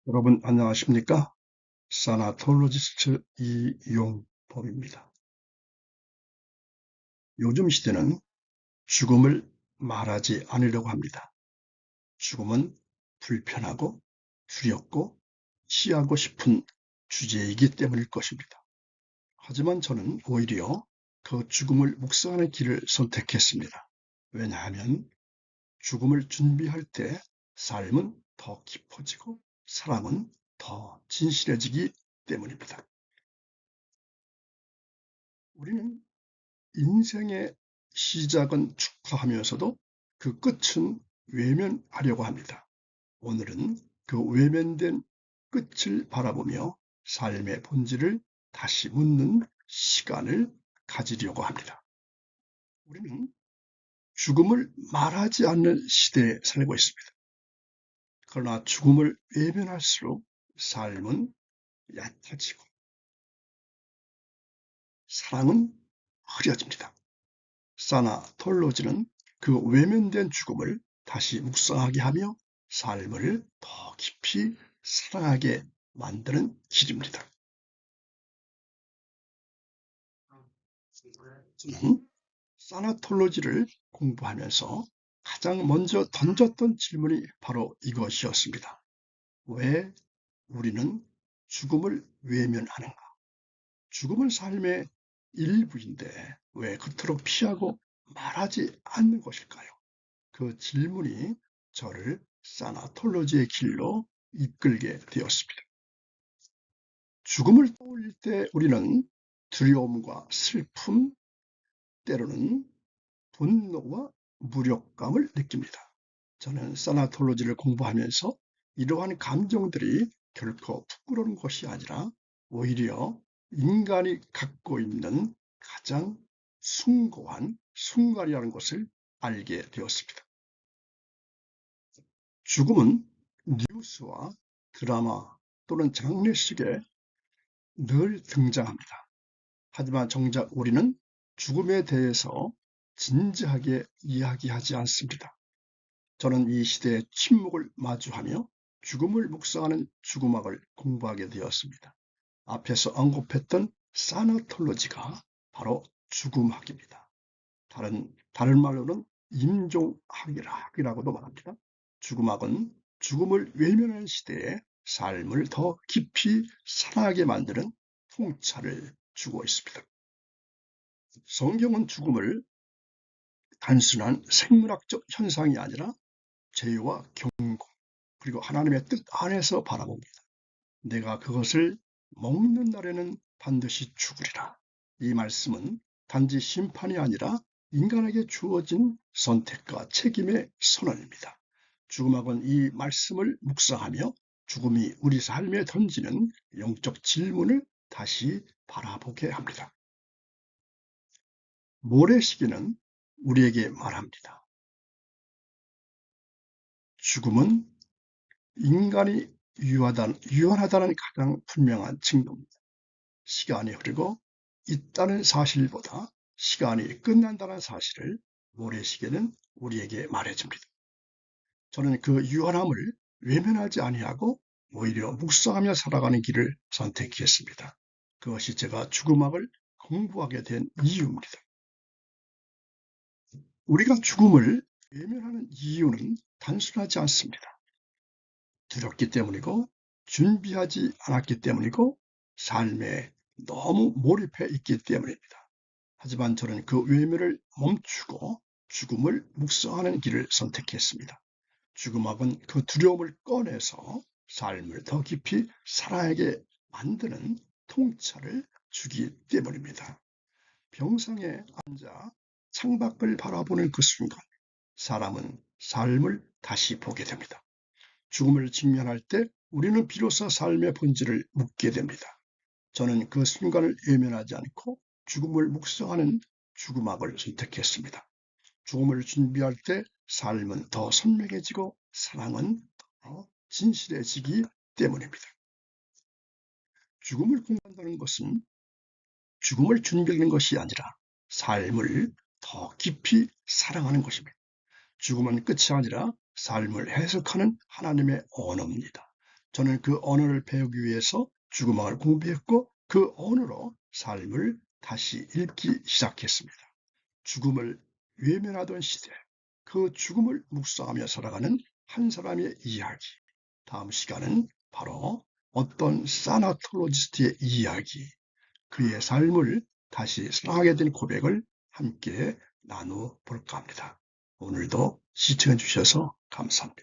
여러분 안녕하십니까? 사나톨로지스트 이용범입니다. 요즘 시대는 죽음을 말하지 않으려고 합니다. 죽음은 불편하고 두렵고 피하고 싶은 주제이기 때문일 것입니다. 하지만 저는 오히려 그 죽음을 묵상하는 길을 선택했습니다. 왜냐하면 죽음을 준비할 때 삶은 더 깊어지고 사랑은 더 진실해지기 때문입니다. 우리는 인생의 시작은 축하하면서도 그 끝은 외면하려고 합니다. 오늘은 그 외면된 끝을 바라보며 삶의 본질을 다시 묻는 시간을 가지려고 합니다. 우리는 죽음을 말하지 않는 시대에 살고 있습니다. 그러나 죽음을 외면할수록 삶은 얕아지고 사랑은 흐려집니다. 사나톨로지는 그 외면된 죽음을 다시 묵상하게 하며 삶을 더 깊이 사랑하게 만드는 길입니다. 저는 사나톨로지를 공부하면서 가장 먼저 던졌던 질문이 바로 이것이었습니다. 왜 우리는 죽음을 외면하는가? 죽음은 삶의 일부인데 왜 그토록 피하고 말하지 않는 것일까요? 그 질문이 저를 사나톨로지의 길로 이끌게 되었습니다. 죽음을 떠올릴 때 우리는 두려움과 슬픔, 때로는 분노와 무력감을 느낍니다. 저는 사나톨로지를 공부하면서 이러한 감정들이 결코 부끄러운 것이 아니라 오히려 인간이 갖고 있는 가장 숭고한 순간이라는 것을 알게 되었습니다. 죽음은 뉴스와 드라마 또는 장례식에 늘 등장합니다. 하지만 정작 우리는 죽음에 대해서 진지하게 이야기하지 않습니다. 저는 이 시대의 침묵을 마주하며 죽음을 묵상하는 죽음학을 공부하게 되었습니다. 앞에서 언급했던 사나톨로지가 바로 죽음학입니다. 다른 말로는 임종학이라고도 말합니다. 죽음학은 죽음을 외면하는 시대에 삶을 더 깊이 살아가게 만드는 통찰을 주고 있습니다. 성경은 죽음을 단순한 생물학적 현상이 아니라 죄와 경고 그리고 하나님의 뜻 안에서 바라봅니다. 내가 그것을 먹는 날에는 반드시 죽으리라. 이 말씀은 단지 심판이 아니라 인간에게 주어진 선택과 책임의 선언입니다. 죽음학은 이 말씀을 묵상하며 죽음이 우리 삶에 던지는 영적 질문을 다시 바라보게 합니다. 모래시계는 우리에게 말합니다. 죽음은 인간이 유한하다는 가장 분명한 증거입니다. 시간이 흐르고 있다는 사실보다 시간이 끝난다는 사실을 모래시계는 우리에게 말해줍니다. 저는 그 유한함을 외면하지 아니하고 오히려 묵상하며 살아가는 길을 선택했습니다. 그것이 제가 죽음학을 공부하게 된 이유입니다. 우리가 죽음을 외면하는 이유는 단순하지 않습니다. 두렵기 때문이고 준비하지 않았기 때문이고 삶에 너무 몰입해 있기 때문입니다. 하지만 저는 그 외면을 멈추고 죽음을 묵상하는 길을 선택했습니다. 죽음학은 그 두려움을 꺼내서 삶을 더 깊이 살아가게 만드는 통찰을 주기 때문입니다. 병상에 앉아 창밖을 바라보는 그 순간 사람은 삶을 다시 보게 됩니다. 죽음을 직면할 때 우리는 비로소 삶의 본질을 묻게 됩니다. 저는 그 순간을 외면하지 않고 죽음을 묵상하는 죽음학을 선택했습니다. 죽음을 준비할 때 삶은 더 선명해지고 사랑은 더 진실해지기 때문입니다. 죽음을 공부한다는 것은 죽음을 준비하는 것이 아니라 삶을 더 깊이 사랑하는 것입니다. 죽음은 끝이 아니라 삶을 해석하는 하나님의 언어입니다. 저는 그 언어를 배우기 위해서 죽음왕을 공부했고 그 언어로 삶을 다시 읽기 시작했습니다. 죽음을 외면하던 시대, 그 죽음을 묵상하며 살아가는 한 사람의 이야기. 다음 시간은 바로 어떤 사나톨로지스트의 이야기, 그의 삶을 다시 사랑하게 된 고백을 함께 나눠볼까 합니다. 오늘도 시청해 주셔서 감사합니다.